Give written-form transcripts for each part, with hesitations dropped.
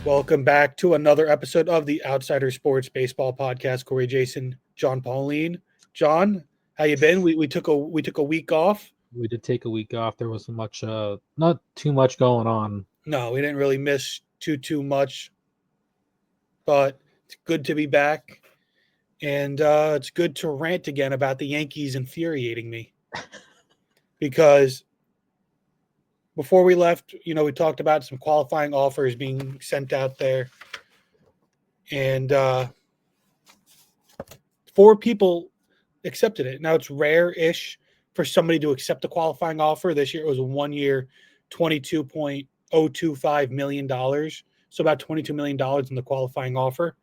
Welcome back to another episode of the Outsider Sports Baseball Podcast. Corey, Jason, John, Pauline. John, how you been? We took a week off. We did take a week off. There wasn't much, not too much going on. No, we didn't really miss too much, but it's good to be back, and it's good to rant again about the Yankees infuriating me because before we left, we talked about some qualifying offers being sent out there, and 4 people accepted it. Now it's rare-ish for somebody to accept a qualifying offer. This year it was a 1-year, $22.025 million. So about $22 million in the qualifying offer.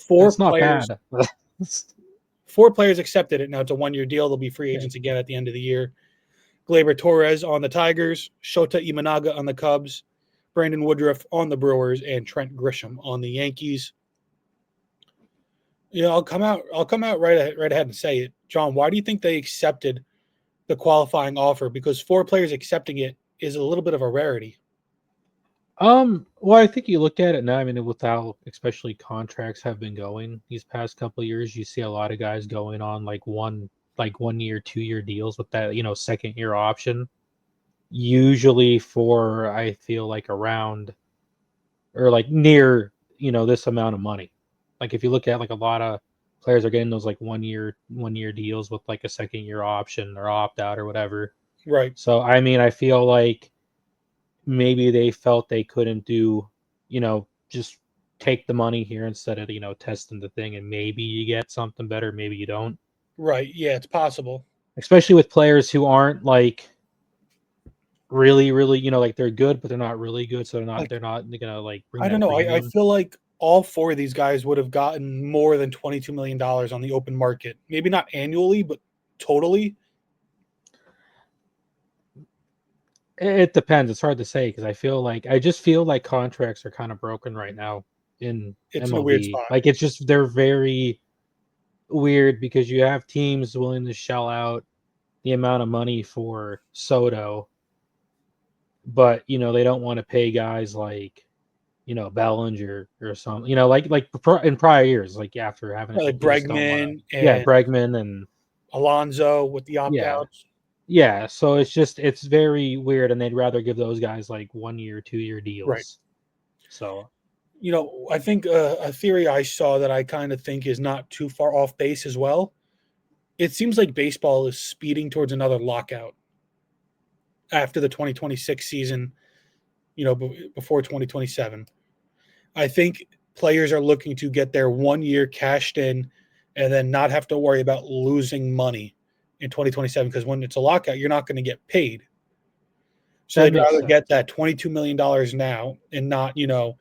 That's not bad. 4 players accepted it. Now it's a 1-year deal. They'll be free agents again at the end of the year. Gleyber Torres on the Tigers, Shota Imanaga on the Cubs, Brandon Woodruff on the Brewers, and Trent Grisham on the Yankees. I'll come out right ahead and say it. John, why do you think they accepted the qualifying offer? Because 4 players accepting it is a little bit of a rarity. Well, I think you look at it now. I mean, with how especially contracts have been going these past couple of years, you see a lot of guys going on like 1 year, 2-year deals with that, second year option. Usually for I feel like around or like near, this amount of money. Like if you look at like a lot of players are getting those like 1 year deals with like a second year option or opt out or whatever. Right. So I mean, I feel like maybe they felt they couldn't do, just take the money here instead of, testing the thing, and maybe you get something better, maybe you don't. Right. Yeah, it's possible. Especially with players who aren't like really, like they're good, but they're not really good, so they're not gonna like bring I don't that know. I premium. feel like all 4 of these guys would have gotten more than $22 million on the open market. Maybe not annually, but totally. It depends. It's hard to say because I just feel like contracts are kind of broken right now in It's in a weird MLB. spot. Like it's just they're very weird because you have teams willing to shell out the amount of money for Soto, but they don't want to pay guys like Bellinger or something. Like in prior years, like after having Like they just don't want to. Bregman Yeah, and Bregman and Alonso with the yeah. opt-outs. Yeah, so it's very weird, and they'd rather give those guys like 1 year, 2-year Right. deals. So I think a theory I saw that I kind of think is not too far off base as well. It seems like baseball is speeding towards another lockout after the 2026 season, before 2027. I think players are looking to get their 1 year cashed in and then not have to worry about losing money in 2027, because when it's a lockout, you're not going to get paid. So that they'd makes rather sense. get that $22 million now and not, $12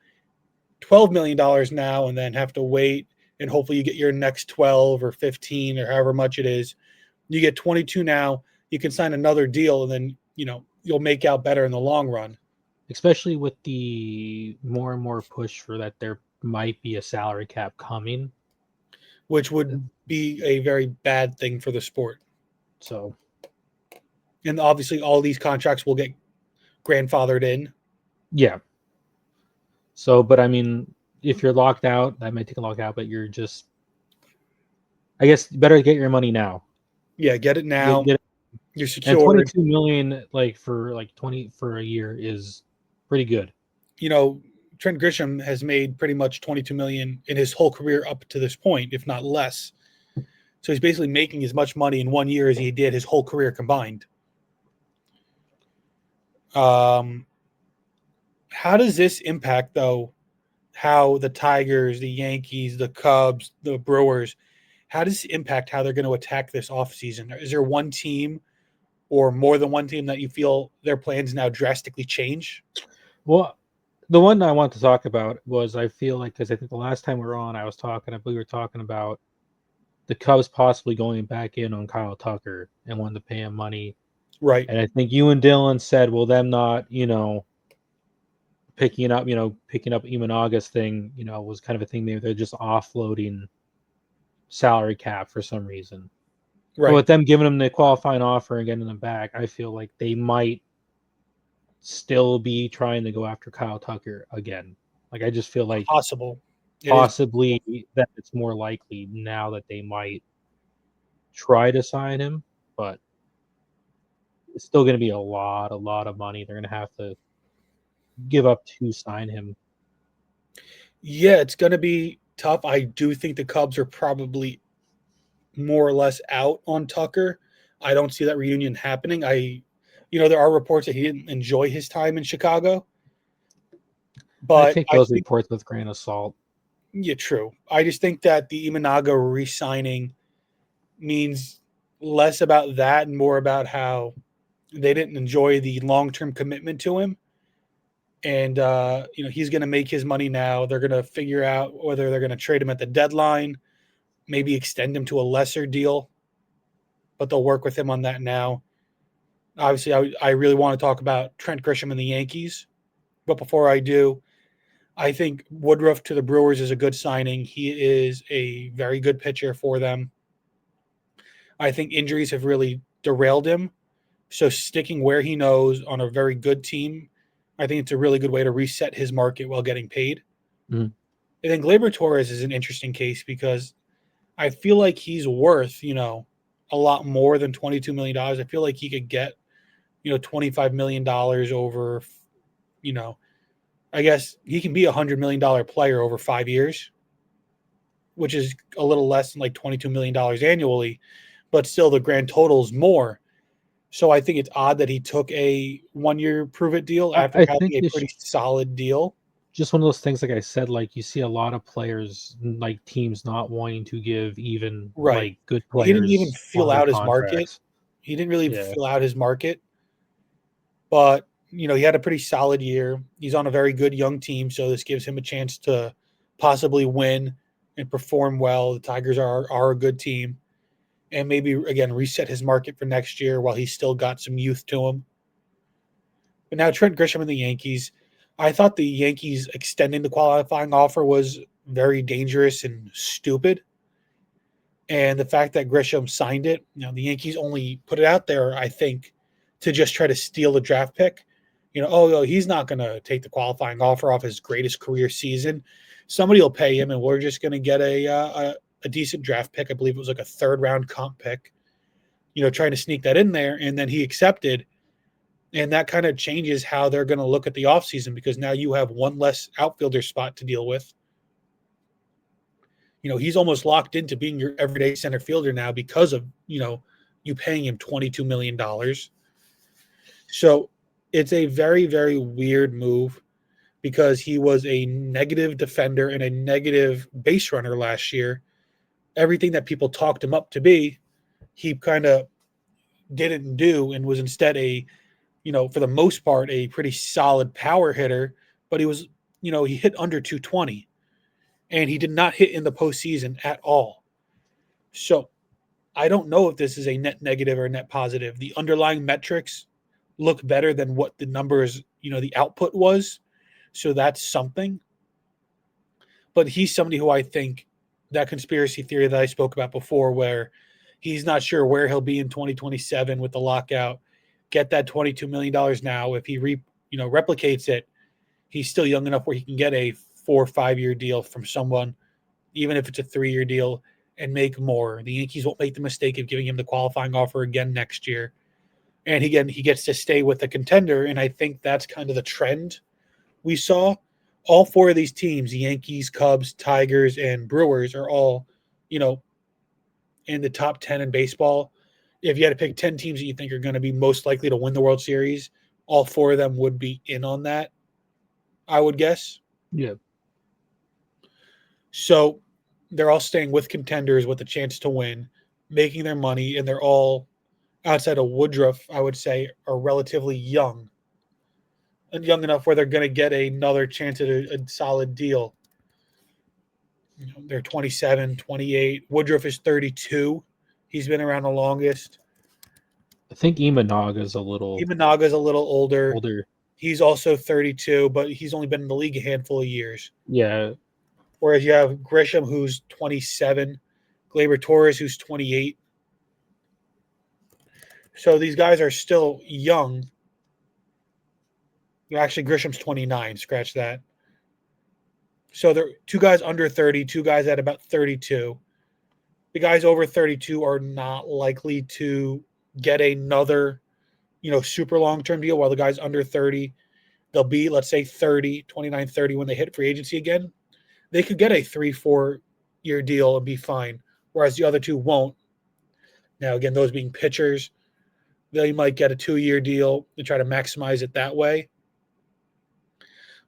million now and then have to wait and hopefully you get your next 12 or 15 or however much it is. You get 22 now, you can sign another deal and then, you'll make out better in the long run. Especially with the more and more push for that there might be a salary cap coming. Which would be a very bad thing for the sport. So, and obviously all these contracts will get grandfathered in. Yeah. So, but I mean, if you're locked out, that might take a lockout, but you're just, I guess, better get your money now. Yeah, get it now. Get it. You're secured. And 22 million, like for like 20 for a year, is pretty good. Trent Grisham has made pretty much 22 million in his whole career up to this point, if not less. So he's basically making as much money in 1 year as he did his whole career combined. How does this impact, though, how the Tigers, the Yankees, the Cubs, the Brewers, how does it impact how they're going to attack this offseason? Is there one team or more than one team that you feel their plans now drastically change? Well, the one I want to talk about was, I feel like, because I think the last time we were on, we were talking about the Cubs possibly going back in on Kyle Tucker and wanting to pay him money. Right. And I think you and Dylan said, well, them not, picking up Imanaga's thing, was kind of a thing. They're just offloading salary cap for some reason. Right. But with them giving them the qualifying offer and getting them back, I feel like they might still be trying to go after Kyle Tucker again. Like I just feel like Possible. It is possible. possibly that it's more likely now that they might try to sign him, but it's still going to be a lot of money they're going to have to give up to sign him. Yeah, it's going to be tough. I do think the Cubs are probably more or less out on Tucker. I don't see that reunion happening. There are reports that he didn't enjoy his time in Chicago, I but take I those think, reports with a grain of salt. yeah, true. I just think that the Imanaga re-signing means less about that and more about how they didn't enjoy the long-term commitment to him. And he's going to make his money now. They're going to figure out whether they're going to trade him at the deadline, maybe extend him to a lesser deal, but they'll work with him on that now. Obviously, I really want to talk about Trent Grisham and the Yankees, but before I do, I think Woodruff to the Brewers is a good signing. He is a very good pitcher for them. I think injuries have really derailed him. So sticking where he knows on a very good team, I think it's a really good way to reset his market while getting paid. Mhm. I think Gleyber Torres is an interesting case because I feel like he's worth, a lot more than $22 million. I feel like he could get, $25 million over, you know, I guess he can be $100 million player over 5 years, which is a little less than like $22 million annually, but still the grand total is more. So I think it's odd that he took a 1 year prove it deal after I having think a it's pretty solid deal. just one of those things, like I said, like you see a lot of players, like teams not wanting to give even Right. like good He didn't even players feel longer out his market. contracts. He didn't really Yeah. fill out his market, but he had a pretty solid year. He's on a very good young team, so this gives him a chance to possibly win and perform well. The Tigers are a good team, and maybe again reset his market for next year while he's still got some youth to him. But now Trent Grisham and the Yankees, I thought the Yankees extending the qualifying offer was very dangerous and stupid. And the fact that Grisham signed it, the Yankees only put it out there, I think, to just try to steal the draft pick. He's not going to take the qualifying offer off his greatest career season. Somebody will pay him, and we're just going to get a decent draft pick. I believe it was like a third round comp pick. Trying to sneak that in there, and then he accepted, and that kind of changes how they're going to look at the offseason because now you have one less outfielder spot to deal with. He's almost locked into being your everyday center fielder now because of, you paying him $22 million. So it's a very, very weird move because he was a negative defender and a negative base runner last year. Everything that people talked him up to be, he kind of didn't do and was instead for the most part, a pretty solid power hitter. But he hit under 220 and he did not hit in the postseason at all. So I don't know if this is a net negative or net positive. The underlying metrics look better than what the numbers, the output was. So that's something. But he's somebody who I think that conspiracy theory that I spoke about before, where he's not sure where he'll be in 2027 with the lockout, get that $22 million now. If he replicates it, he's still young enough where he can get a 4 or 5 year deal from someone, even if it's a 3 year deal, and make more. The Yankees won't make the mistake of giving him the qualifying offer again next year. And again, he gets to stay with the contender. And I think that's kind of the trend we saw. All four of these teams, the Yankees, Cubs, Tigers, and Brewers, are all, you know, in the top 10 in baseball. If you had to pick 10 teams that you think are going to be most likely to win the World Series, all four of them would be in on that, I would guess. Yeah. So they're all staying with contenders with a chance to win, making their money, and they're all outside of Woodruff, I would say, are relatively young and young enough where they're going to get another chance at a solid deal. They're 27, 28. Woodruff is 32. He's been around the longest. I think Imanaga's a little Imanaga's a little older. older. He's also 32, but he's only been in the league a handful of years. Yeah. Whereas you have Grisham, who's 27, Gleyber Torres, who's 28. So these guys are still young. Actually, Grisham's 29. Scratch that. So there are two guys under 30, two guys at about 32. The guys over 32 are not likely to get another, super long-term deal, while the guys under 30, they'll be, let's say, 30, 29, 30 when they hit free agency again. They could get a 3-4 year deal and be fine, whereas the other two won't. Now, again, those being pitchers, they might get a 2-year deal and try to maximize it that way.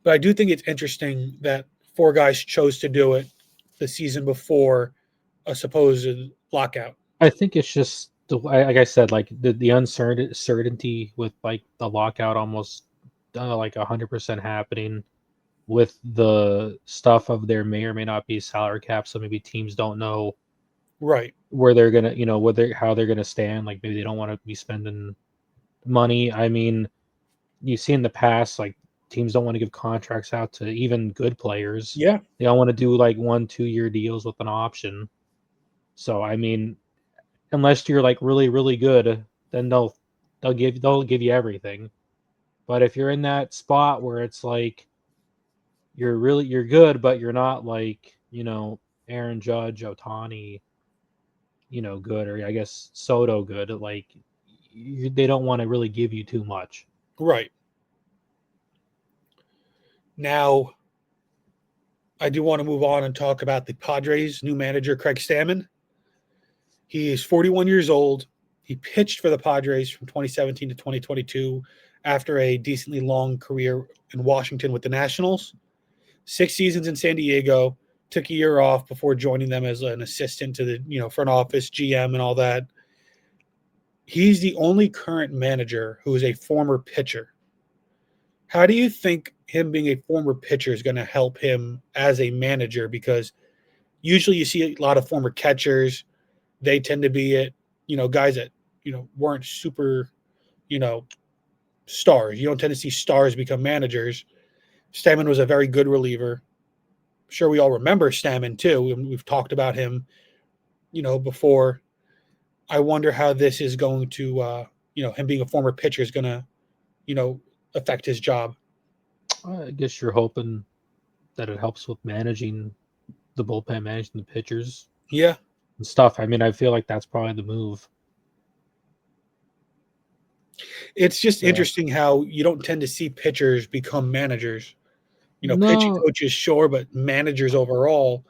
But I do think it's interesting that four guys chose to do it the season before a supposed lockout. I think it's just like I said, like the uncertainty with like the lockout almost like 100% happening with the stuff of there may or may not be salary cap, so maybe teams don't know Right. where they're gonna, whether how they're gonna stand. Like maybe they don't want to be spending money. I mean, you see in the past, like teams don't want to give contracts out to even good players. Yeah. They all want to do like 1-2 year deals with an option. So I mean, unless you're like really really good, then they'll give you everything. But if you're in that spot where it's like you're good, but you're not like Aaron Judge, Otani, good, or I guess Soto good, like they don't want to really give you too much. Right. Now, I do want to move on and talk about the Padres' new manager, Craig Stammen. He is 41 years old. He pitched for the Padres from 2017 to 2022 after a decently long career in Washington with the Nationals. 6 seasons in San Diego, took a year off before joining them as an assistant to the front office, GM, and all that. He's the only current manager who is a former pitcher. How do you think him being a former pitcher is going to help him as a manager? Because usually you see a lot of former catchers. They tend to be guys that, weren't super, stars. You don't tend to see stars become managers. Stammen was a very good reliever. Sure, we all remember Stammen too. We've talked about him, before. I wonder how this is going to, him being a former pitcher is going to, affect his job. I guess you're hoping that it helps with managing the bullpen, managing the pitchers Yeah. and stuff. I mean, I feel like that's probably the move. It's just So, interesting how you don't tend to see pitchers become managers. Pitching no, coaches, sure, but managers overall,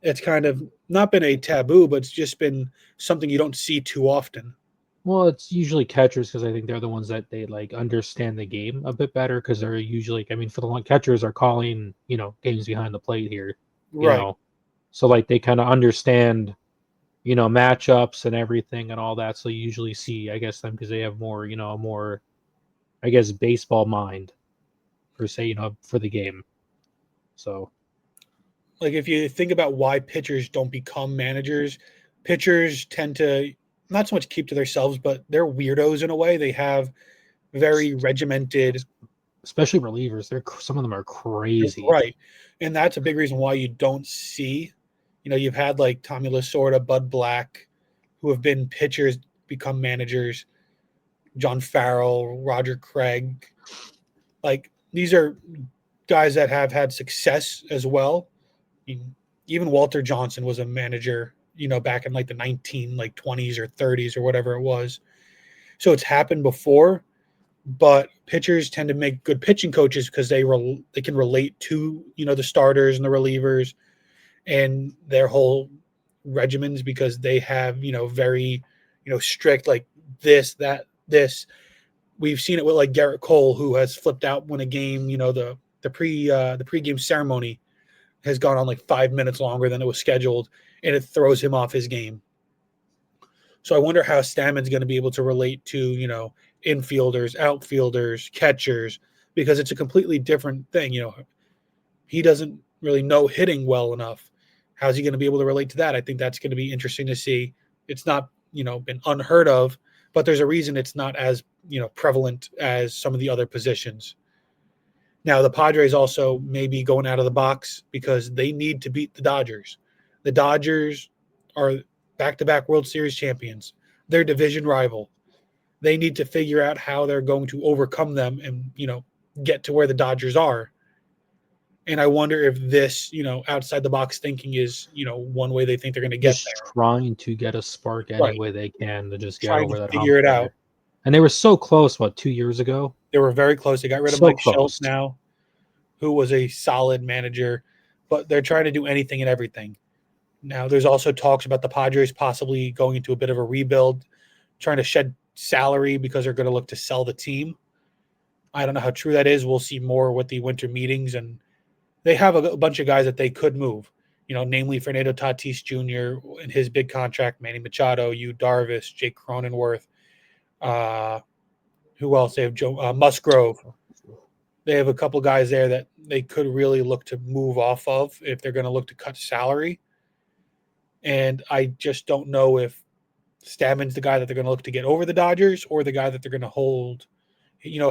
it's kind of not been a taboo, but it's just been something you don't see too often. well, it's usually catchers because I think they're the ones that they like understand the game a bit better because they're usually, I mean, for the long catchers are calling, games behind the plate here, you Right. know, so like they kind of understand, matchups and everything and all that. So you usually see, I guess, them because they have more, a more, I guess, baseball mind per se, for the game. So Like if you think about why pitchers don't become managers, pitchers tend to not so much keep to themselves, but they're weirdos in a way. They have very regimented. especially relievers, some of them are crazy. Right. And that's a big reason why you don't see, you've had like Tommy Lasorda, Bud Black, who have been pitchers, become managers, John Farrell, Roger Craig. Like these are guys that have had success as well. I mean, even Walter Johnson was a manager, back in like the 20s or 30s or whatever it was. So it's happened before, but pitchers tend to make good pitching coaches because they can relate to the starters and the relievers and their whole regimens because they have very strict like this that this. We've seen it with like Garrett Cole, who has flipped out when a game the pregame ceremony has gone on like 5 minutes longer than it was scheduled, and it throws him off his game. So I wonder how Stammen's going to be able to relate to, infielders, outfielders, catchers, because it's a completely different thing. He doesn't really know hitting well enough. How's he going to be able to relate to that? I think that's going to be interesting to see. It's not, been unheard of, but there's a reason it's not as, prevalent as some of the other positions. Now, the Padres also may be going out of the box because they need to beat the Dodgers. The Dodgers are back-to-back World Series champions. Their division rival. They need to figure out how they're going to overcome them and, get to where the Dodgers are. And I wonder if this, outside the box thinking is, one way they think they're going to get Just there. trying to get a spark any Right. way they can to just get Trying to over that hump figure it out. there. And they were so close, 2 years ago? They were very close. They got rid of So Mike Schultz close. now, who was a solid manager, but they're trying to do anything and everything. Now, there's also talks about the Padres possibly going into a bit of a rebuild, trying to shed salary because they're going to look to sell the team. I don't know how true that is. We'll see more with the winter meetings, and they have a bunch of guys that they could move. Namely Fernando Tatis Jr. and his big contract, Manny Machado, Yu Darvish, Jake Cronenworth. Who else? They have Joe Musgrove. They have a couple guys there that they could really look to move off of if they're going to look to cut salary. And I just don't know if Stammen's the guy that they're going to look to get over the Dodgers or the guy that they're going to hold,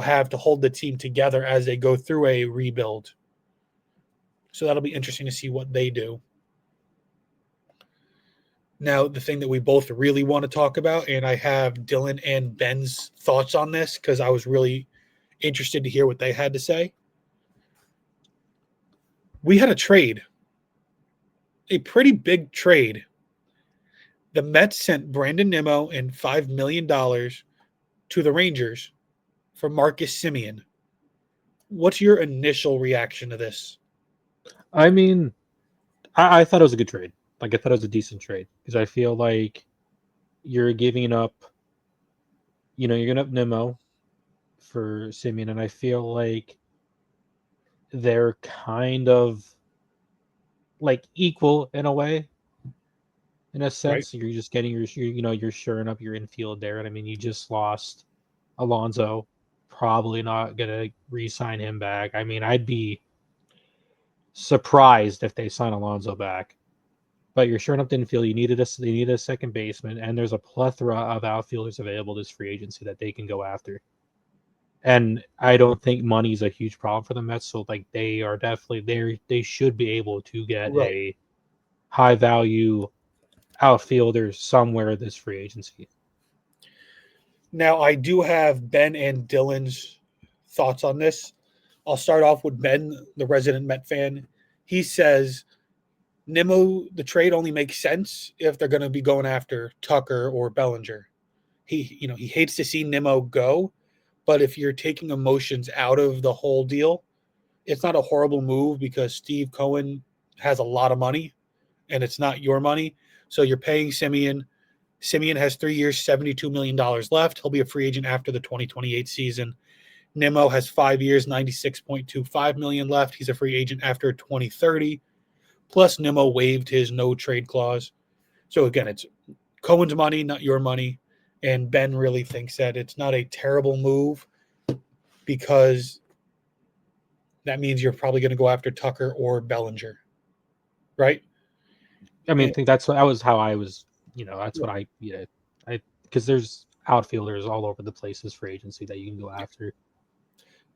have to hold the team together as they go through a rebuild. So that'll be interesting to see what they do. Now, the thing that we both really want to talk about, and I have Dylan and Ben's thoughts on this because I was really interested to hear what they had to say. We had a trade, a pretty big trade. The Mets sent Brandon Nimmo and $5 million to the Rangers for Marcus Semien. What's your initial reaction to this? I mean, I thought it was a good trade. I thought it was a decent trade because I feel like you're giving up, you're giving up Nimmo for Semien, and I feel like they're kind of equal in a way. In a Right. sense, you're just getting you're shoring up your infield there, and I mean, you just lost Alonso. Probably not gonna re-sign him back. I mean, I'd be surprised if they sign Alonso back. But you're shoring up the infield. They needed a second baseman, and there's a plethora of outfielders available this free agency that they can go after. And I don't think money's a huge problem for the Mets. So they are definitely there. They should be able to get Right. a high value outfielder somewhere this free agency. Now, I do have Ben and Dylan's thoughts on this. I'll start off with Ben, the resident Met fan. He says Nimmo, the trade only makes sense if they're going to be going after Tucker or Bellinger. He hates to see Nimmo go, but if you're taking emotions out of the whole deal, it's not a horrible move because Steve Cohen has a lot of money and it's not your money. So you're paying Semien. Semien has 3 years, $72 million left. He'll be a free agent after the 2028 season. Nimmo has 5 years, $96.25 million left. He's a free agent after 2030. Plus, Nimmo waived his no trade clause. So again, it's Cohen's money, not your money. And Ben really thinks that it's not a terrible move because that means you're probably going to go after Tucker or Bellinger, right? I mean, And, I think that was how I was. That's what I because there's outfielders all over the places for agency that you can go after.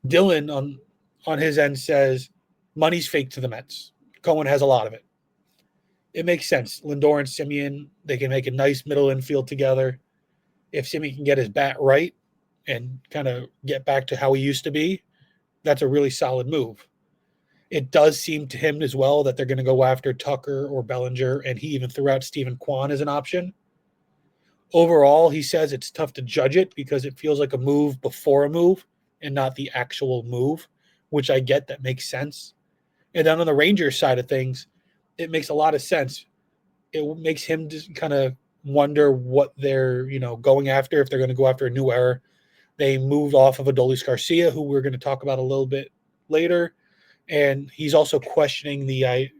Dylan on his end says money's fake to the Mets. Cohen has a lot of it. It makes sense. Lindor and Semien, they can make a nice middle infield together. If Semien can get his bat right and kind of get back to how he used to be, that's a really solid move. It does seem to him as well that they're going to go after Tucker or Bellinger, and he even threw out Stephen Kwan as an option. Overall, he says it's tough to judge it because it feels like a move before a move and not the actual move, which I get that makes sense. And then on the Rangers side of things, it makes a lot of sense. It makes him just kind of wonder what they're, going after, if they're going to go after a new era. They moved off of Adolis Garcia, who we're going to talk about a little bit later. And he's also questioning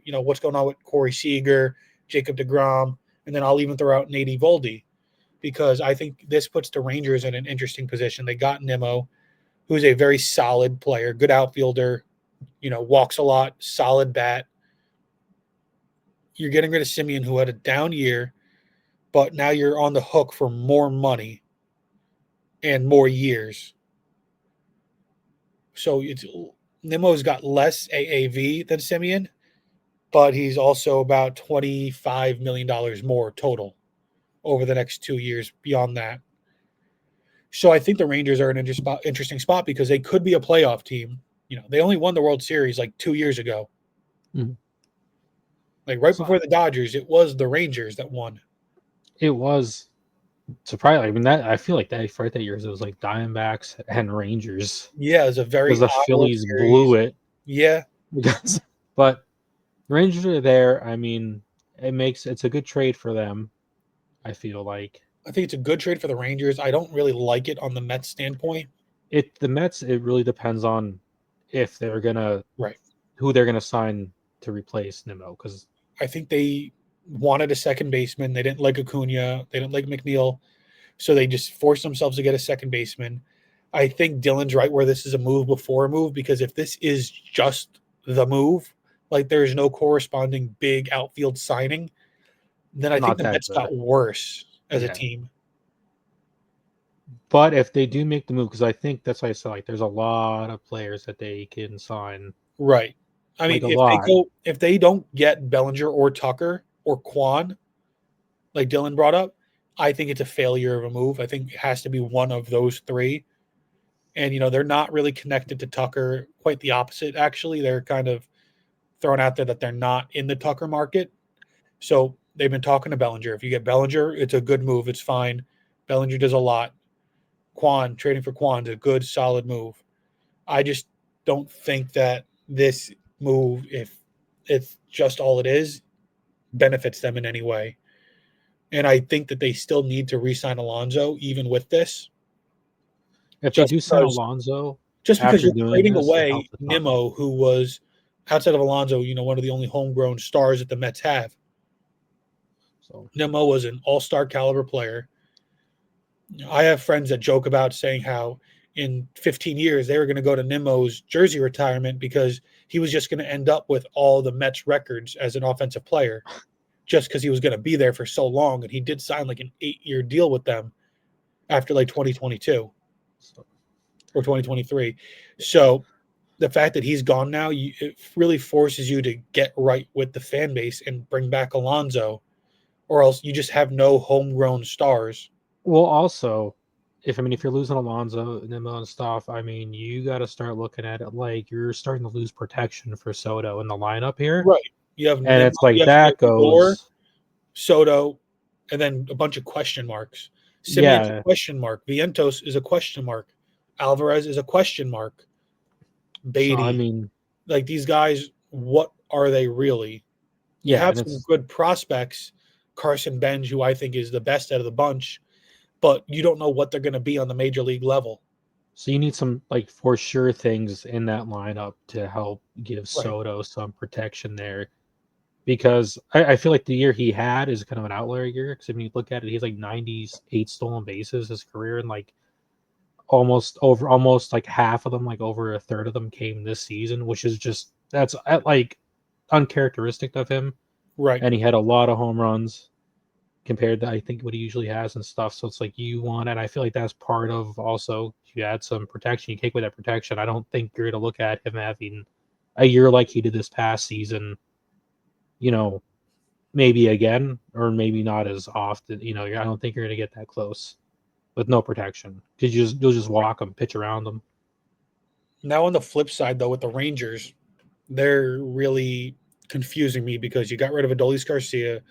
what's going on with Corey Seager, Jacob deGrom, and then I'll even throw out Nate Eovaldi because I think this puts the Rangers in an interesting position. They got Nimmo, who's a very solid player, good outfielder, walks a lot, solid bat. You're getting rid of Semien, who had a down year, but now you're on the hook for more money and more years. So Nimmo's got less AAV than Semien, but he's also about $25 million more total over the next 2 years beyond that. So I think the Rangers are in an interesting spot because they could be a playoff team They only won the World Series like 2 years ago. Mhm. Like right So before the Dodgers, it was the Rangers that won. it was surprising. I mean, that I feel like that for that years it was like Diamondbacks and Rangers Yeah, it was a because very the odd World Phillies blew Series. it. Yeah, Because, but the Rangers are there. I mean, it's a good trade for them. I feel like I think it's a good trade for the Rangers. I don't really like it on the Mets standpoint. the Mets. It really depends on if they're gonna Right. who they're gonna sign to replace Nimmo. Because I think they wanted a second baseman. They didn't like Acuna. They didn't like McNeil. So they just forced themselves to get a second baseman. I think Dylan's right where this is a move before a move, because if this is just the move, like there's no corresponding big outfield signing, then I think not the that Mets good. got worse as a Yeah, team. but if they do make the move, because I think that's why I said like there's a lot of players that they can sign, Right. I like mean, a lot. if they don't get Bellinger or Tucker or Quan, like Dylan brought up, I think it's a failure of a move. I think it has to be one of those three. And they're not really connected to Tucker. Quite the opposite, actually. They're kind of throwing out there that they're not in the Tucker market. So they've been talking to Bellinger. If you get Bellinger, it's a good move. It's fine. Bellinger does a lot. Trading for Quan is a good, solid move. I just don't think that this move, if it's just all it is, benefits them in any way. And I think that they still need to re-sign Alonso even with this, If they just do sign because Alonso just because after you're doing trading this, it away helps a ton. Nimmo, who was outside of Alonso, one of the only homegrown stars that the Mets have. So Nimmo was an all-star caliber player. I have friends that joke about saying how in 15 years they were going to go to Nimmo's jersey retirement because he was just going to end up with all the Mets records as an offensive player just because he was going to be there for so long. And he did sign like an 8-year deal with them after like 2022 so or 2023. So the fact that he's gone now, it really forces you to get right with the fan base and bring back Alonso, or else you just have no homegrown stars. well, also, if you're losing Alonso, Nimmo, and stuff, I mean, you got to start looking at it like you're starting to lose protection for Soto in the lineup here, Right. You have and Nimmo, it's like you have that Lindor, goes, Soto, and then a bunch of question marks. Semien's a yeah. question mark. Vientos is a question mark. Alvarez is a question mark. So I Beatty, mean, like these guys, what are they really? You yeah, have and some it's good prospects. Carson Benz, who I think is the best out of the bunch, but you don't know what they're going to be on the major league level. so you need some like for sure things in that lineup to help give Right. Soto some protection there. Because I feel like the year he had is kind of an outlier year. Because when you look at it, he's like 98 stolen bases his career, and like almost like half of them, like over a third of them came this season, which is just that's like uncharacteristic of him. Right. And he had a lot of home runs compared to I think what he usually has and stuff. So it's like you want, and I feel like that's part of also you add some protection. You take away that protection. I don't think you're going to look at him having a year like he did this past season. You know, maybe again, or maybe not as often. I don't think you're going to get that close with no protection because you'll just walk them, pitch around them. Now on the flip side, though, with the Rangers, they're really confusing me because you got rid of Adolis Garcia.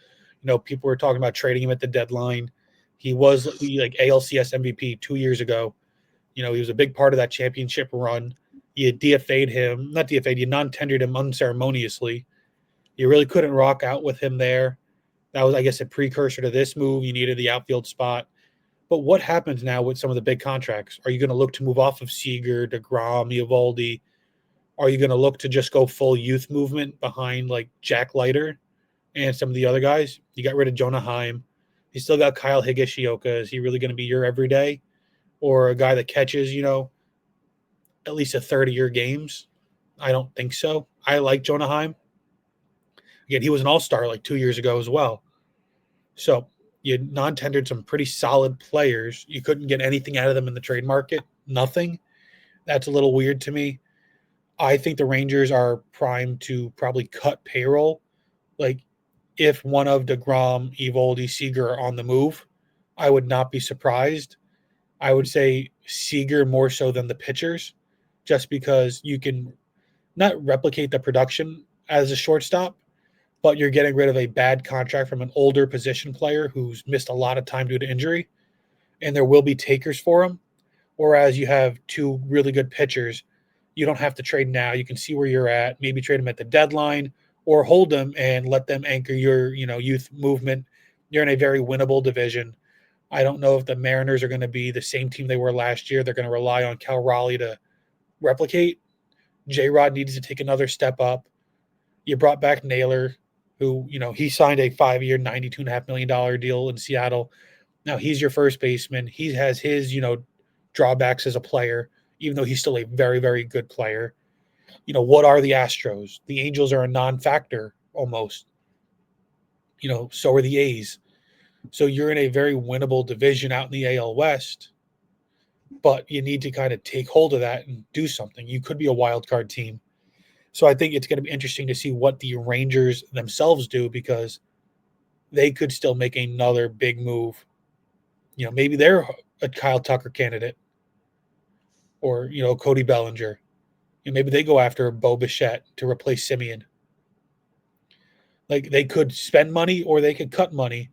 People were talking about trading him at the deadline. He was like ALCS MVP 2 years ago. He was a big part of that championship run. You DFA'd him, not DFA'd, you non-tendered him unceremoniously. You really couldn't rock out with him there. That was, I guess, a precursor to this move. You needed the outfield spot. But what happens now with some of the big contracts? Are you going to look to move off of Seager, DeGrom, Eovaldi? Are you going to look to just go full youth movement behind like Jack Leiter and some of the other guys? You got rid of Jonah Heim. You still got Kyle Higashioka. Is he really going to be your everyday or a guy that catches, at least a third of your games? I don't think so. I like Jonah Heim. Again, he was an all-star like 2 years ago as well. So you non-tendered some pretty solid players. You couldn't get anything out of them in the trade market. Nothing. That's a little weird to me. I think the Rangers are primed to probably cut payroll. Like if one of DeGrom, Evaldi, Seager are on the move, I would not be surprised. I would say Seager more so than the pitchers, just because you can not replicate the production as a shortstop, but you're getting rid of a bad contract from an older position player who's missed a lot of time due to injury, and there will be takers for him. Whereas you have two really good pitchers, you don't have to trade now. You can see where you're at, maybe trade them at the deadline or hold them and let them anchor your, youth movement. You're in a very winnable division. I don't know if the Mariners are going to be the same team they were last year. They're going to rely on Cal Raleigh to replicate. J-Rod needs to take another step up. You brought back Naylor, who, he signed a 5-year, $92.5 million deal in Seattle. Now he's your first baseman. He has his, drawbacks as a player, even though he's still a very, very good player. What are the Astros? The Angels are a non-factor almost. So are the A's. So you're in a very winnable division out in the AL West, but you need to kind of take hold of that and do something. You could be a wild card team. So I think it's going to be interesting to see what the Rangers themselves do, because they could still make another big move. Maybe they're a Kyle Tucker candidate, or, Cody Bellinger. And maybe they go after Bo Bichette to replace Semien. Like, they could spend money or they could cut money,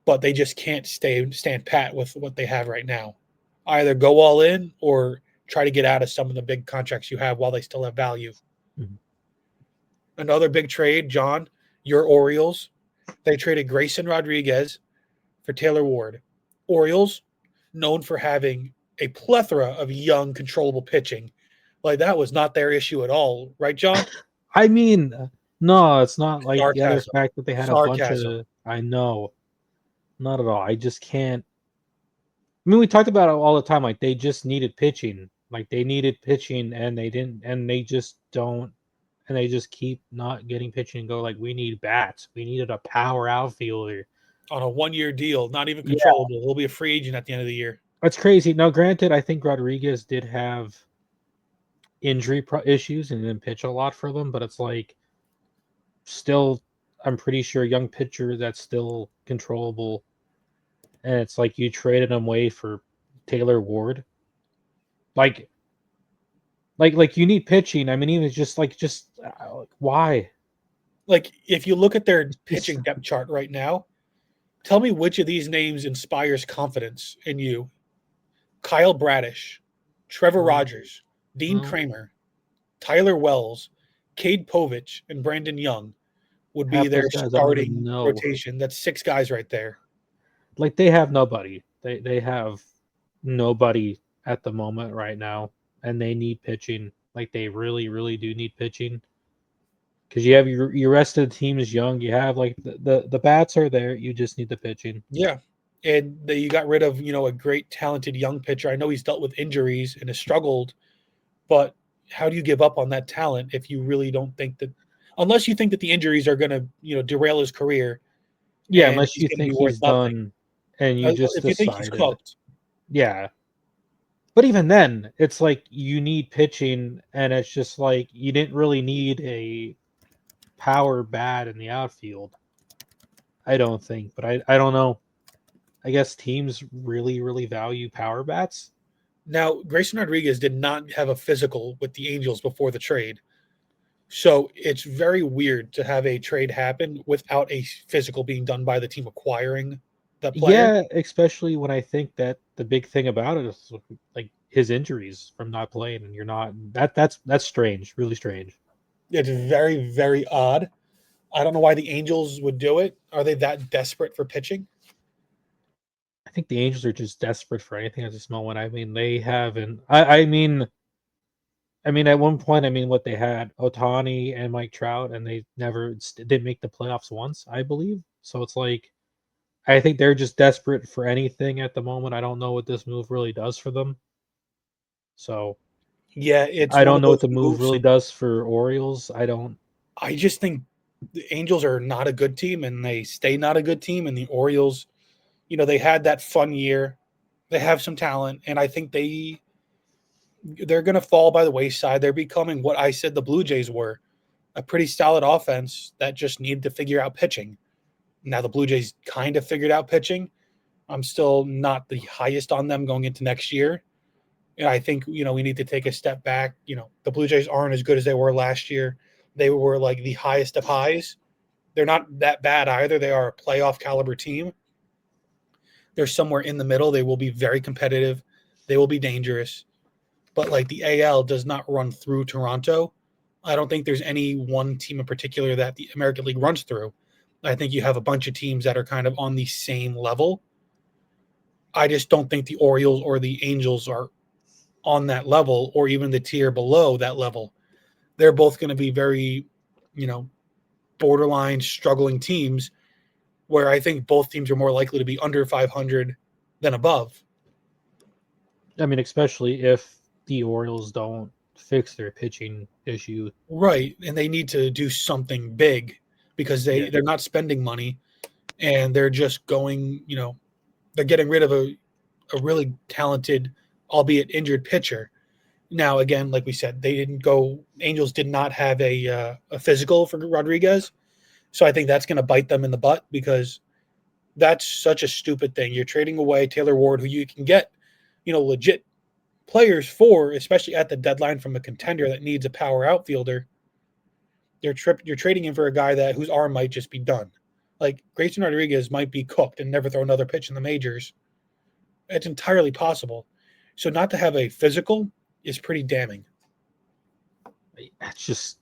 but they just can't stand pat with what they have right now. Either go all in or try to get out of some of the big contracts you have while they still have value. Mhm. Another big trade, John, your Orioles. They traded Grayson Rodriguez for Taylor Ward. Orioles, known for having a plethora of young, controllable pitching. Like, that was not their issue at all. Right, John? I mean, no, it's not like the other Sarcasm. fact that they had a bunch Sarcasm. of. I know, not at all. I just can't. I mean, we talked about it all the time. Like they just needed pitching. Like they needed pitching, and they didn't, and they just don't, and they just keep not getting pitching. And go like, we need bats. We needed a power outfielder On a 1-year deal, not even Yeah, controllable. He'll be a free agent at the end of the year. that's crazy. Now, granted, I think Rodriguez did have injury issues and didn't pitch a lot for them, but it's like still, I'm pretty sure young pitcher that's still controllable. And it's like you traded him away for Taylor Ward. Like, like you need pitching. I mean, even why? Like, if you look at their Just pitching depth chart right now, tell me which of these names inspires confidence in you. Kyle Bradish, Trevor well, Rogers, Dean well, Kramer, Tyler Wells, Cade Povich, and Brandon Young would be half those their guys I don't even starting know. rotation. That's 6 guys right there. Like they have nobody. They have nobody at the moment right now, and they need pitching. Like they really, really do need pitching. Because you have your rest of the team is young. You have like the bats are there. You just need the pitching. Yeah. And you got rid of, a great talented young pitcher. I know he's dealt with injuries and has struggled, but how do you give up on that talent if you really don't think that, unless you think that the injuries are going to, derail his career Yeah, and unless he's you going to be think worth he's nothing. done, and you just If you think he's decided, cooked, yeah. But even then, it's like you need pitching, and it's just like you didn't really need a power bat in the outfield. I don't think, but I don't know. I guess teams really, really value power bats. now Grayson Rodriguez did not have a physical with the Angels before the trade. So it's very weird to have a trade happen without a physical being done by the team acquiring the player. Yeah, especially when I think that the big thing about it is like his injuries from not playing, and you're not that's strange, really strange. It's very, very odd. I don't know why the Angels would do it. Are they that desperate for pitching? I think the Angels are just desperate for anything at this moment. I mean, they haven't. I mean, at one point, I mean, what they had Otani and Mike Trout, and they never didn't make the playoffs once, I believe. So it's like I think they're just desperate for anything at the moment. I don't know what this move really does for them. So Yeah, it's I one don't of know what those the move moves. really does for Orioles. I don't. I just think the Angels are not a good team and they stay not a good team. And the Orioles, they had that fun year. They have some talent, and I think they're going to fall by the wayside. They're becoming what I said the Blue Jays were, a pretty solid offense that just needed to figure out pitching. Now the Blue Jays kind of figured out pitching. I'm still not the highest on them going into next year. And I think, we need to take a step back. The Blue Jays aren't as good as they were last year. They were like the highest of highs. They're not that bad either. They are a playoff caliber team. They're somewhere in the middle. They will be very competitive. They will be dangerous. But like the AL does not run through Toronto. I don't think there's any one team in particular that the American League runs through. I think you have a bunch of teams that are kind of on the same level. I just don't think the Orioles or the Angels are on that level, or even the tier below that level. They're both going to be very, borderline struggling teams, where I think both teams are more likely to be under 500 than above. I mean, especially if the Orioles don't fix their pitching issue. Right. And they need to do something big because they're not spending money, and they're just going, they're getting rid of a really talented, albeit injured pitcher. Now, again, like we said, Angels did not have a physical for Rodriguez. So I think that's going to bite them in the butt, because that's such a stupid thing. You're trading away Taylor Ward, who you can get, legit players for, especially at the deadline, from a contender that needs a power outfielder. You're trading him for a guy whose arm might just be done. Like, Grayson Rodriguez might be cooked and never throw another pitch in the majors. It's entirely possible. So not to have a physical is pretty damning. It's just,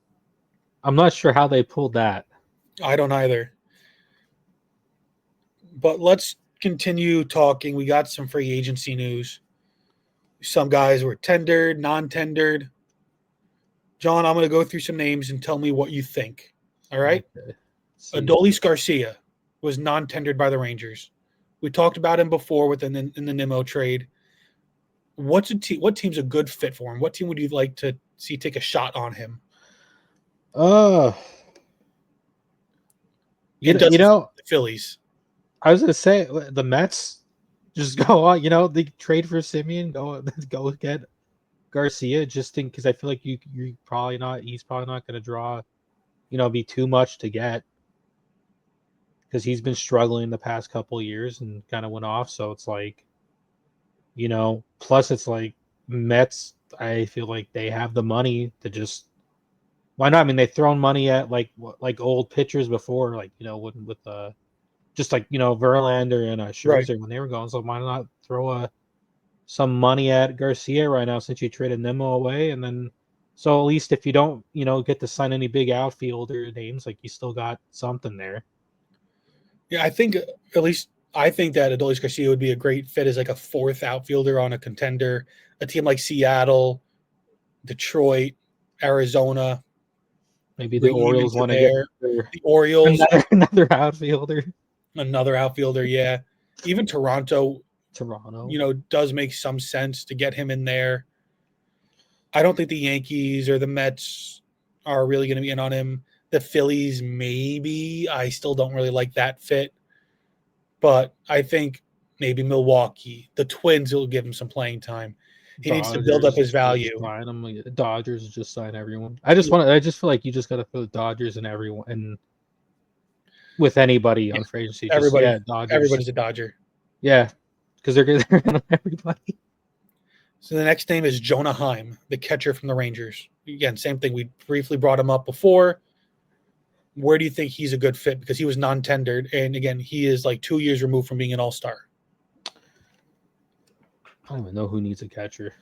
I'm not sure how they pulled that. I don't either. But let's continue talking. We got some free agency news. Some guys were tendered, non-tendered. John, I'm going to go through some names and tell me what you think. All right? Okay. Adolis Garcia was non-tendered by the Rangers. We talked about him before in the Nimmo trade. What team's a good fit for him? What team would you like to see take a shot on him? The Phillies. I was going to say the Mets just go on. They trade for Semien, go get Garcia, just because I feel like you're probably not. He's probably not going to draw, be too much to get, because he's been struggling the past couple of years and kind of went off. So it's like, plus it's like Mets, I feel like they have the money to just, why not? I mean, they've thrown money at like old pitchers before, like, with just like, Verlander and Scherzer, right, when they were going. So why not throw some money at Garcia right now, since you traded Nimmo away? And then, so at least if you don't, get to sign any big outfielder names, like, you still got something there. Yeah, I think that Adolis Garcia would be a great fit as like a fourth outfielder on a contender, a team like Seattle, Detroit, Arizona. Maybe the Orioles want to get the Orioles, another outfielder. Another outfielder, yeah. Even Toronto, Toronto, does make some sense to get him in there. I don't think the Yankees or the Mets are really going to be in on him. The Phillies, maybe. I still don't really like that fit. But I think maybe Milwaukee. The Twins will give him some playing time. He needs to build up his value. Dodgers just sign everyone. I just feel like you just got to throw the Dodgers and everyone, and with anybody on free agency. Dodgers. Everybody's a Dodger. Yeah, because they're going to everybody. So the next name is Jonah Heim, the catcher from the Rangers. Again, same thing. We briefly brought him up before. Where do you think he's a good fit? Because he was non-tendered, and again, he is like 2 years removed from being an all-star. I don't even know who needs a catcher.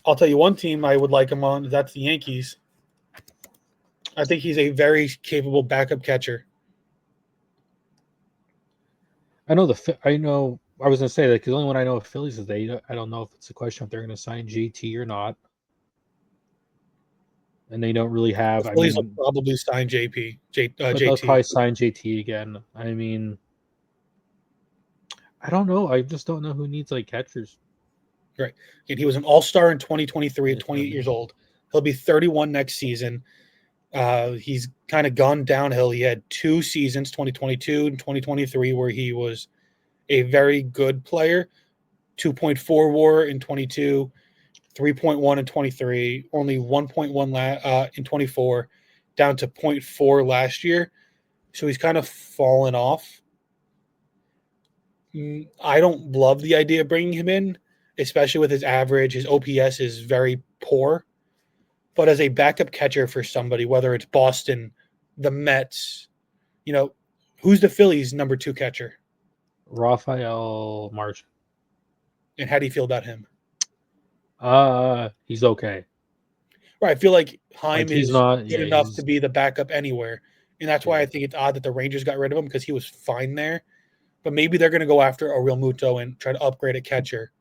I'll tell you one team I would like him on. That's the Yankees. I think he's a very capable backup catcher. I was going to say that, because the only one I know of Phillies is I don't know if it's a question if they're going to sign JT or not. And they don't really have. The Phillies will probably sign JT. They'll probably sign JT again. I mean, I don't know. I just don't know who needs like catchers. Right. And he was an all-star in 2023 at 28 years old. He'll be 31 next season. He's kind of gone downhill. He had 2 seasons, 2022 and 2023, where he was a very good player. 2.4 WAR in 22, 3.1 in 23, only 1.1 in 24, down to 0.4 last year. So he's kind of fallen off. I don't love the idea of bringing him in. especially with his average. His OPS is very poor. But as a backup catcher for somebody, whether it's Boston, the Mets, you know, who's the Phillies' number 2 catcher? Rafael March. And how do you feel about him? He's okay. Right, I feel like Like Heim he's is not. good Yeah, enough to he's. be the backup anywhere, and that's why Yeah. I think it's odd that the Rangers got rid of him because he was fine there. But maybe they're going to go after a real Muto and try to upgrade a catcher,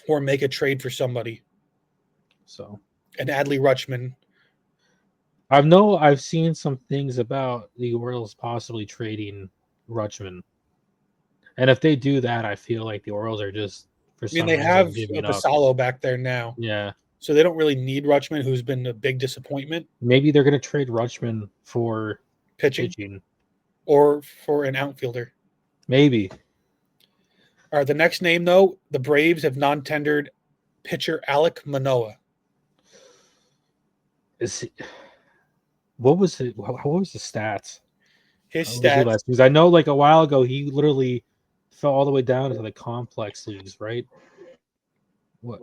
or make a trade for somebody. So And Adley Rutschman. I've seen some things about the Orioles possibly trading Rutschman, and if they do that, I feel like the Orioles are just for I mean, some they have reason giving up. Vassallo back there now, Yeah, so they don't really need Rutschman, who's been a big disappointment maybe they're gonna trade Rutschman for pitching pitching. or for an outfielder. Maybe. All right, the next name though, the Braves have non-tendered pitcher Alek Manoah. Is he, what was it? What was the stats? His What was he stats, last? Because I know like a while ago he literally fell all the way down into the complex leagues, right? What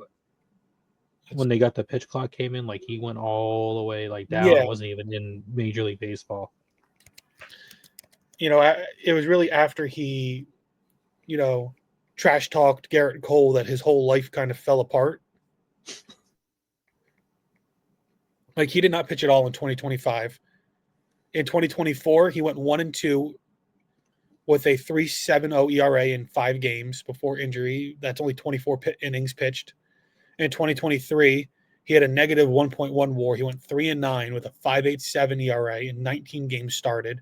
when they got the pitch clock came in, like he went all the way like down. yeah, It wasn't even in Major League Baseball. it was really after he, you know, trash talked Garrett Cole that his whole life kind of fell apart. Like he did not pitch at all in 2025. In 2024, he went 1-2 with a 3.70 ERA in 5 games before injury. That's only 24 innings pitched. In 2023, he had a negative 1.1 WAR. He went 3-9 with a 5.87 ERA in 19 games started,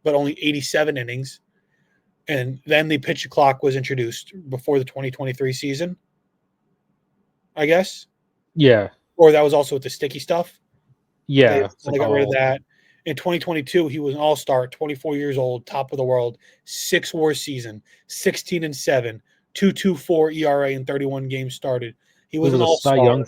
but only 87 innings. And then the pitch clock was introduced before the 2023 season, I guess. Yeah, Or that was also with the sticky stuff. They yeah. It's only like got rid of all that. In 2022, he was an all-star, 24 years old, top of the world, 6 WAR season, 16-7, 2.24 ERA in 31 games started. He he was was an a Cy all-star. Young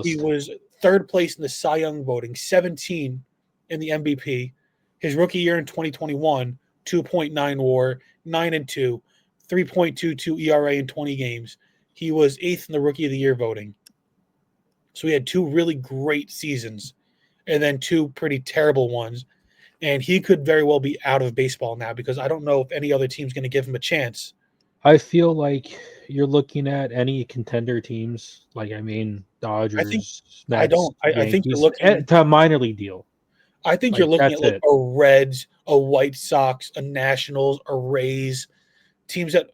He finalist. was third place in the Cy Young voting, 17 in the MVP. His rookie year in 2021, 2.9 WAR, 9-2, 3.22 ERA in 20 games. He was eighth in the Rookie of the Year voting. So he had 2 really great seasons and then 2 pretty terrible ones. And he could very well be out of baseball now because I don't know if any other team's going to give him a chance. I feel like you're looking at any contender teams, like I mean I think Dodgers, I Mets, don't. I think you're Yankees, looking. to a minor league deal. I think you're Like looking at that's like it. a Reds, a White Sox, a Nationals, a Rays, teams that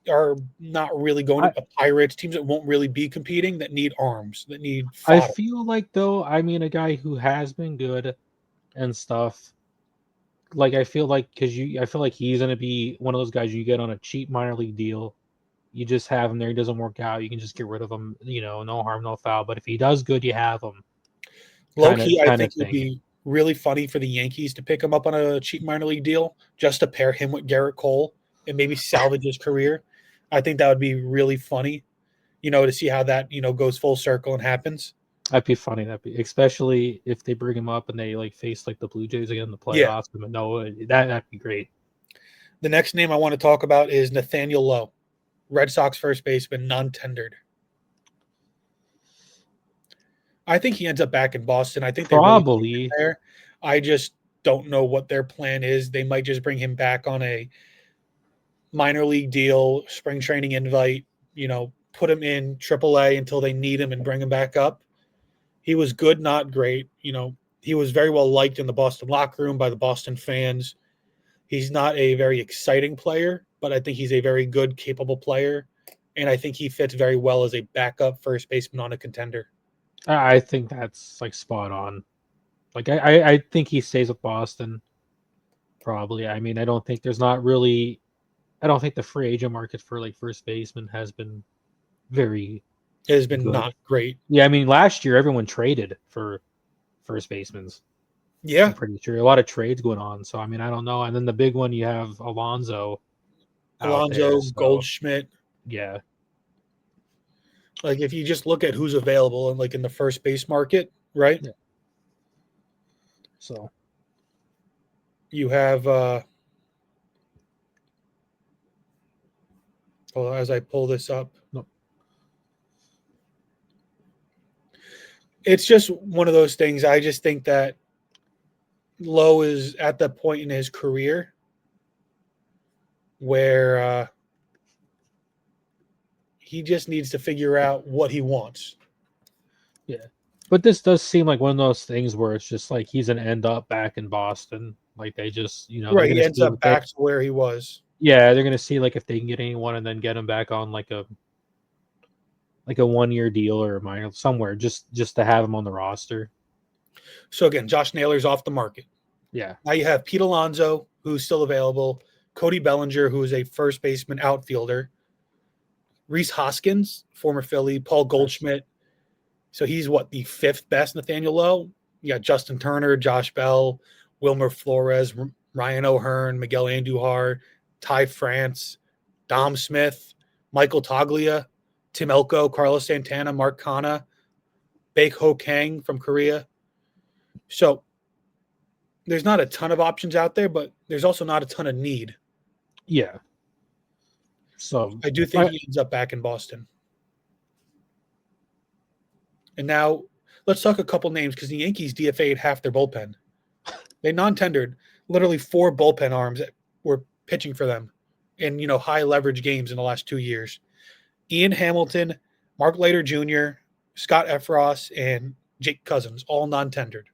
are not really going I to Pirates, teams that won't really be competing, that need arms, that need I fodder. feel like though, I mean a guy who has been good and stuff. Like I feel like he's gonna be one of those guys you get on a cheap minor league deal. You just have him there. He doesn't work out. You can just get rid of him. You know, no harm, no foul. But if he does good, you have him. Low key, I Kind think of it would thing. be really funny for the Yankees to pick him up on a cheap minor league deal just to pair him with Garrett Cole and maybe salvage his career. I think that would be really funny, to see how that, goes full circle and happens. That'd be funny. That'd be especially if they bring him up and they like face like the Blue Jays again in the Yeah. playoffs. But no, that'd be great. The next name I want to talk about is Nathaniel Lowe, Red Sox first baseman, non-tendered. I think he ends up back in Boston. I think they really like him Probably. there. I just don't know what their plan is. They might just bring him back on a minor league deal, spring training invite, put him in AAA until they need him and bring him back up. He was good, not great. He was very well liked in the Boston locker room by the Boston fans. He's not a very exciting player, but I think he's a very good, capable player. And I think he fits very well as a backup first baseman on a contender. I think that's like spot on. Like I think he stays with Boston. Probably. I mean, I don't think there's not really. I don't think the free agent market for like first baseman has been very It has been good. not great. Yeah, I mean, last year everyone traded for first basemen. I'm Yeah. pretty sure a lot of trades going on. So I mean, I don't know. And then the big one, you have Alonso out there. Alonzo, So Goldschmidt. yeah, Like if you just look at who's available and like in the first base market, right? yeah. So You have well, as I pull this up, no. It's just one of those things. I just think that Lowe is at the point in his career where he just needs to figure out what he wants. Yeah. But this does seem like one of those things where it's just like he's gonna end up back in Boston. Like they just, they're Right. He gonna ends see up what they, back to where he was. yeah, they're gonna see like if they can get anyone and then get him back on like a 1 year deal or a minor somewhere just to have him on the roster. So again, Josh Naylor's off the market. Yeah. Now you have Pete Alonso, who's still available, Cody Bellinger, who is a first baseman outfielder, Reese Hoskins, former Philly, Paul Goldschmidt. So he's what, the fifth best Nathaniel Lowe? You got Justin Turner, Josh Bell, Wilmer Flores, Ryan O'Hearn, Miguel Andujar, Ty France, Dom Smith, Michael Toglia, Tim Elko, Carlos Santana, Mark Kana, Baek Ho Kang from Korea. So there's not a ton of options out there, but there's also not a ton of need. Yeah. So I do think he ends up back in Boston. And now let's talk a couple names because the Yankees DFA'd half their bullpen. They non-tendered literally 4 bullpen arms that were pitching for them in high leverage games in the last 2 years. Ian Hamilton, Mark Leiter Jr., Scott Efros, and Jake Cousins all non-tendered.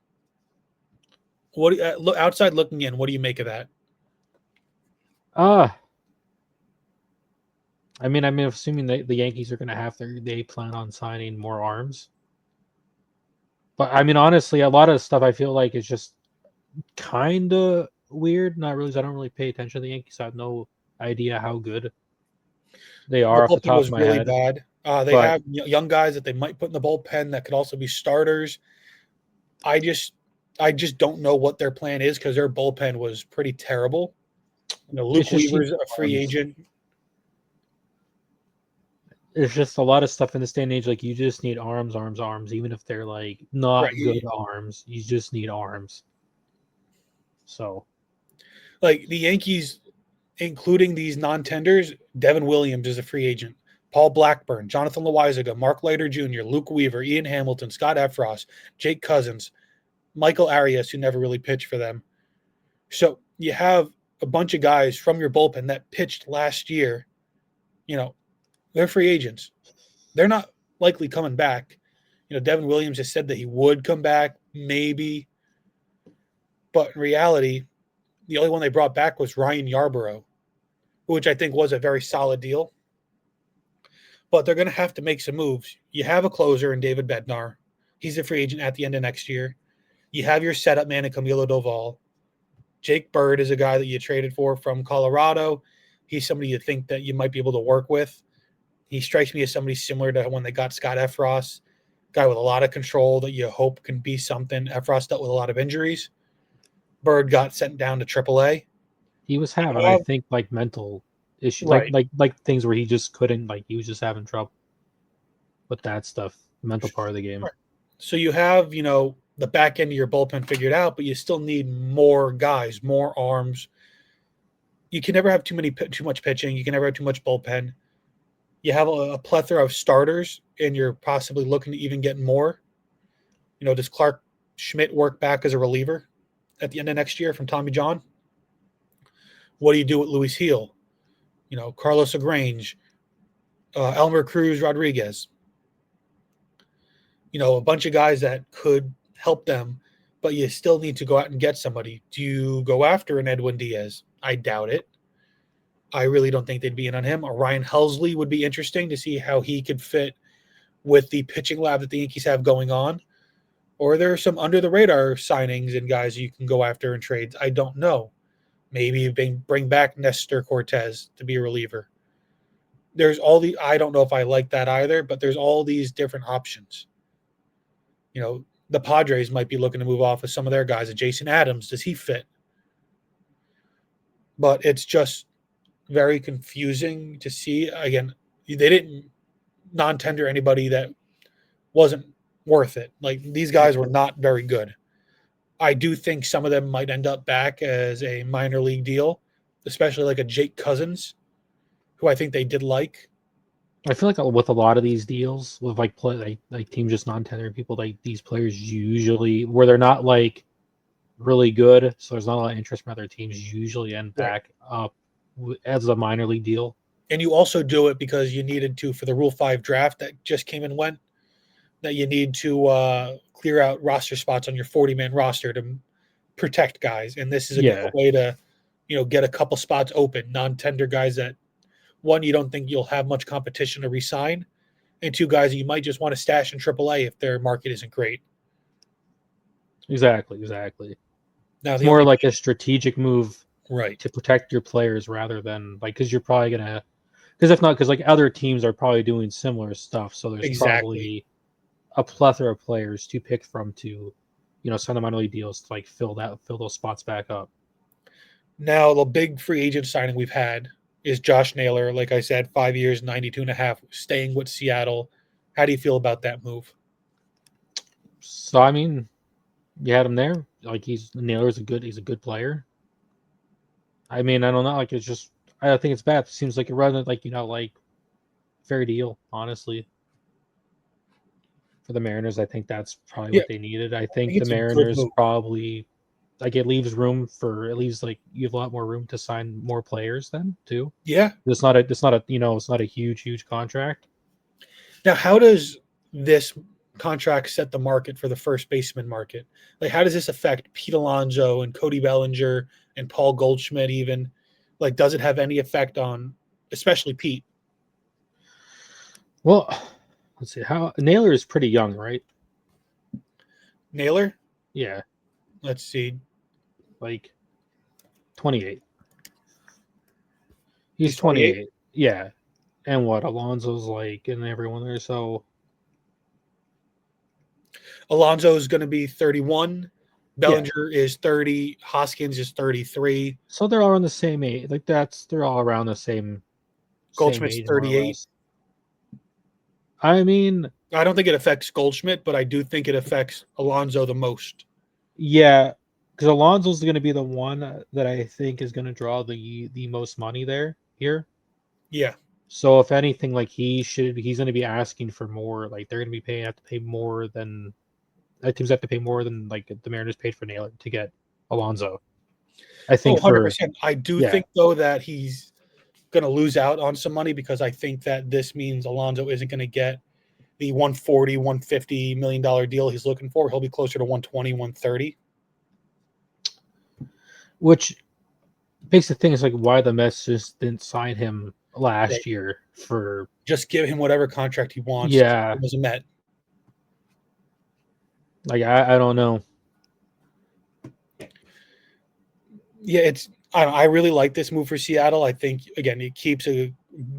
What outside looking in? What do you make of that? I'm assuming the Yankees are going to have they plan on signing more arms. But I mean, honestly, a lot of stuff I feel like is just kind of weird. Not really. I don't really pay attention to the Yankees. I have no idea how good they The are off the bullpen top of was my really head. bad. They But have young guys that they might put in the bullpen that could also be starters. I just don't know what their plan is because their bullpen was pretty terrible. it's Luke just Weaver's a free agent. It's just a lot of stuff in this day and age. Like you just need arms, arms, arms. Even if they're like Right. not good arms, you just need arms. So, Like the Yankees, including these non-tenders, Devin Williams is a free agent. Paul Blackburn, Jonathan Loizaga, Mark Leiter Jr., Luke Weaver, Ian Hamilton, Scott Efros, Jake Cousins, Michael Arias, who never really pitched for them. So you have a bunch of guys from your bullpen that pitched last year. They're free agents. They're not likely coming back. Devin Williams has said that he would come back, maybe. But in reality, the only one they brought back was Ryan Yarborough, which I think was a very solid deal. But they're going to have to make some moves. You have a closer in David Bednar. He's a free agent at the end of next year. You have your setup man in Camilo Doval. Jake Bird is a guy that you traded for from Colorado. He's somebody you think that you might be able to work with. He strikes me as somebody similar to when they got Scott Efros, guy with a lot of control that you hope can be something. Efros dealt with a lot of injuries. Bird got sent down to AAA. he was having, I think, like mental issues, Right. like things where he just couldn't, like he was just having trouble with that stuff, the mental part of the game. Right. So you have, the back end of your bullpen figured out, but you still need more guys, more arms. You can never have too much pitching. You can never have too much bullpen. You have a plethora of starters, and you're possibly looking to even get more. Does Clark Schmidt work back as a reliever at the end of next year from Tommy John? What do you do with Luis Heel? Carlos Agrange, Elmer Cruz Rodriguez. A bunch of guys that could help them, but you still need to go out and get somebody. Do you go after an Edwin Diaz? I doubt it. I really don't think they'd be in on him. Or Ryan Helsley would be interesting to see how he could fit with the pitching lab that the Yankees have going on. Or there are some under the radar signings and guys you can go after in trades. I don't know. Maybe bring back Nestor Cortez to be a reliever. There's I don't know if I like that either, but there's all these different options. The Padres might be looking to move off of some of their guys. Jason Adams, does he fit? But it's just very confusing to see. Again, they didn't non-tender anybody that wasn't worth it. Like these guys were not very good. I do think some of them might end up back as a minor league deal, especially like a Jake Cousins, who I think they did like. I feel like with a lot of these deals, with like play like teams just non-tendering people, like these players usually where they're not like really good, so there's not a lot of interest from other teams. Usually end Right. back up as a minor league deal. And you also do it because you needed to for the Rule 5 draft that just came and went, that you need to clear out roster spots on your 40-man roster to protect guys. And this is a good Yeah, way to, get a couple spots open, non-tender guys that, one, you don't think you'll have much competition to resign, and two, guys that you might just want to stash in AAA if their market isn't great. exactly. Now, It's the more only like a strategic move right, to protect your players rather than like because you're probably gonna because if not because like other teams are probably doing similar stuff, so there's exactly. probably a plethora of players to pick from to sign the minor league deals to like fill those spots back up. Now, the big free agent signing we've had is Josh Naylor. Like I said, 5 years, 92 and a half, staying with Seattle. How do you feel about that move? So I mean, you had him there. Like he's a good player. I mean, I don't know. Like it's just I think it's bad. It seems like it rather like like fair deal. Honestly, for the Mariners, I think that's probably Yeah, what they needed. I I think think the it's a good Mariners move. probably like it leaves like you have a lot more room to sign more players then too. Yeah. It's not a huge contract. Now, how does this contract set the market for the first baseman market? Like, how does this affect Pete Alonso and Cody Bellinger and Paul Goldschmidt even? Like, does it have any effect on, especially Pete? Well, let's see how Naylor is pretty young, right? Naylor? Yeah, Let's see. like 28. He's He's 28. 28. Yeah. And what Alonso's like and everyone there. So Alonso is going to be 31. yeah. Bellinger is 30. Hoskins is 33. So they're all around the same age. Like they're all around the same Goldschmidt's age more or 38. less. I mean, I don't think it affects Goldschmidt, but I do think it affects Alonso the most. yeah, because Alonso's going to be the one that I think is going to draw the most money here. Yeah. So if anything, like he's going to be asking for more. Like they're going to have to pay more than teams have to pay more than like the Mariners paid for Naylor to get Alonso. I Oh, think for 100%. I do yeah, think, though, that he's going to lose out on some money because I think that this means Alonso isn't going to get the 140, $150 million deal he's looking for. He'll be closer to 120, 130. which makes the thing is like why the Mets just didn't sign him Right. last year for Just give him whatever contract he wants. yeah, He was a Met. like I don't know. Yeah, I really like this move for Seattle. I think, again, it keeps a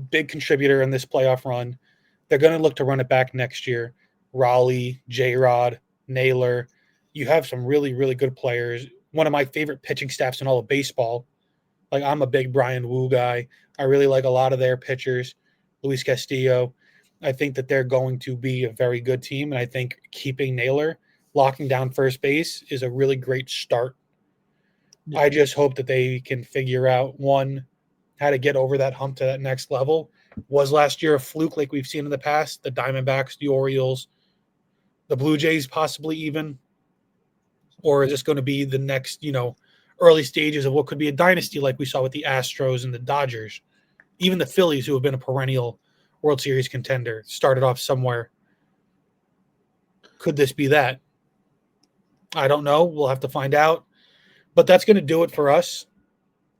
big contributor in this playoff run. They're going to look to run it back next year. Raleigh, J-Rod, Naylor. You have some really, really good players. One of my favorite pitching staffs in all of baseball. Like, I'm a big Brian Wu guy. I really like a lot of their pitchers. Luis Castillo. I think that they're going to be a very good team, and I think keeping Naylor, locking down first base, is a really great start. Yeah. I just hope that they can figure out, one, how to get over that hump to that next level. Was last year a fluke like we've seen in the past? The Diamondbacks, the Orioles, the Blue Jays, possibly even, or is this going to be the next, early stages of what could be a dynasty like we saw with the Astros and the Dodgers? Even the Phillies, who have been a perennial World Series contender, started off somewhere. Could this be that? I don't know. We'll have to find out. But that's going to do it for us.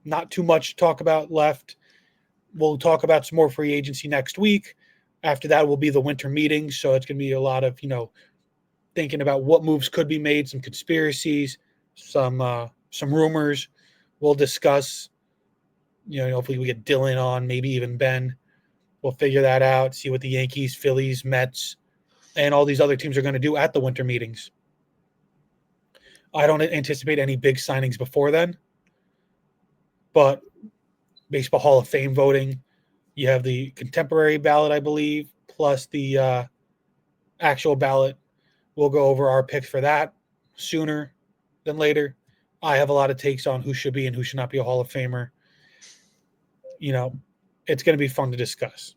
Not too much to talk about left. We'll talk about some more free agency next week. After that will be the winter meetings. So it's going to be a lot of, thinking about what moves could be made, some conspiracies, some rumors. We'll discuss. Hopefully we get Dylan on, maybe even Ben. We'll figure that out. See what the Yankees, Phillies, Mets, and all these other teams are going to do at the winter meetings. I don't anticipate any big signings before then, but Baseball Hall of Fame voting. You have the contemporary ballot, I believe, plus the actual ballot. We'll go over our picks for that sooner than later. I have a lot of takes on who should be and who should not be a Hall of Famer. It's going to be fun to discuss.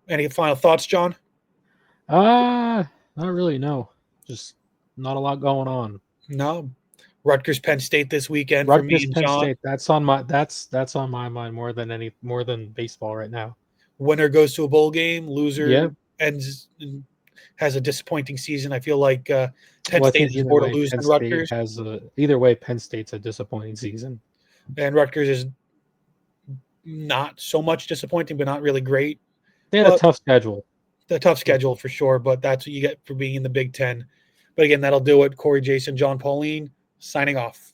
Any final thoughts, John? Not really. No, just not a lot going on. No. Rutgers Penn State this weekend for me Rutgers, and Penn John. State. That's on my mind more than baseball right now. Winner goes to a bowl game. Loser Yep. has a disappointing season. I feel like Penn Well, I State think has more to lose Penn than State Rutgers, has either way. Penn State's a disappointing season. and Rutgers is not so much disappointing, but not really great. They had a But tough schedule. the tough schedule for sure. But that's what you get for being in the Big Ten. But again, that'll do it. Corey, Jason, John, Pauline, signing off.